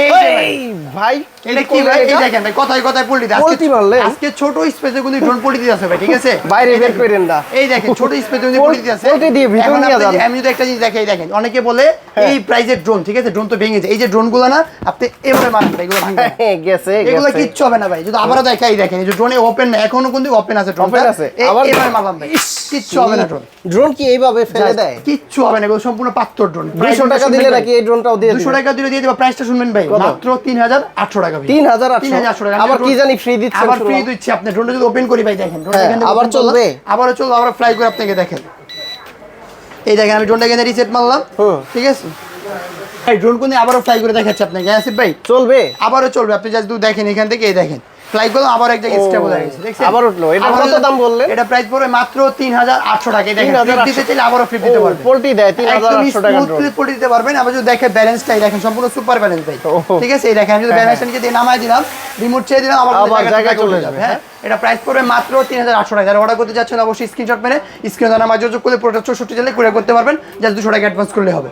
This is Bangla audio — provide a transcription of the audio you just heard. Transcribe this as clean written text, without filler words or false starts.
এই ভাই এটা কি ভাই? এই দেখেন ভাই, কথায় কথায় পল্টি দেয়। পল্টি মারলেন? আজকে ছোট স্পেসে কিন্তু ড্রোন পল্টি দিতে আছে ভাই, ঠিক আছে? বাইরে বের করেন না। এই দেখেন ছোট স্পেসে কিন্তু পল্টি দিতে আছে। পল্টি দিয়ে ভিতর এখন নিয়ে আপনি যান। আমি যদি একটা জিনিস দেখাই, দেখেন অনেকে বলে এই প্রাইজের ড্রোন, ঠিক আছে? ড্রোন তো ভেঙে যায়। এই যে ড্রোনগুলো না আপনি এভাবে মারেন ভাই, এগুলো ভাঙবে না। গেছে এগুলো গেছে। কিচ্ছু হবে না ভাই। যদি আবারও দেখাই, দেখেন এই যে ড্রোনে ওপেন না, এখনো কিন্তু ওপেন আছে ড্রোনটা। Open আছে। আবার এবার মারলাম ভাই, কিচ্ছু হবে না ড্রোন। ড্রোন কি এইভাবে ফেলে দেয়? কিচ্ছু হবে না, এগুলো সম্পূর্ণ পাত্তর ড্রোন। 200 টাকা দিলে নাকি এই ড্রোনটাও দিয়ে 200 টাকা দিলে দিয়ে দেব। প্রাইসটা শুনবেন ভাই, কত? মাত্র 3800 টাকা ভাই। 3800 টাকা। আবার কি জানি ফ্রি দিচ্ছেন? আবার ফ্রি দিচ্ছি আপনি। ড্রোনটা যদি ওপেন করি ভাই, দেখেন ড্রোনটা হ্যাঁ, এখান থেকে আবার open করলাম, চলবে? আবারও চলবে, আবার ফ্লাই করে আপনাকে দেখেন। এই দেখেন আমি ড্রোনটা এখানে রিসেট মারলাম, ঠিক আছে? ভাই ড্রোন কোনে আবারও ফ্লাই করে দেখাচ্ছি আপনাকে, আসিফ ভাই। চলবে? আবারও চলবে, আপনি জাস্ট দেখেন এখান থেকে, এই দেখেন ফ্লাই করলাম, আবার এক জায়গায় স্টেবল হয়ে গেছে, দেখছেন? আবার উঠলো। এটা আবার কত দাম বললেন? এটা প্রাইস পড়বে মাত্র 3800 টাকা। এই দেখেন 3800 flip দিতে চাইলে আবারও ফ্লিপ দিতে পারবেন। পোল্টি দেয় 3800 টাকা ড্রোন। স্মুথলি পড়ে দিতে পারবেন। আবার যদি দেখেন ব্যালেন্সটাই দেখেন, সম্পূর্ণ সুপার ব্যালেন্স ভাই, ঠিক আছে? এই দেখেন আমি যদি ব্যালেন্সটা নিচে দিয়ে নামাই দিলাম, রিমোট ছেড়ে দিলাম, আবার জায়গায় চলে যাবে। হ্যাঁ, এটা প্রাইস পড়বে মাত্র 3800 টাকা। যারা অর্ডার করতে যাচ্ছেন অবশ্যই স্ক্রিনশট মেরে স্ক্রিনে নাম্বার যোগাযোগ করে পুরোটা 64 জেলায় কুরিয়ার করতে পারবেন। জাস্ট 200 টাকা অ্যাডভান্স করলে হবে।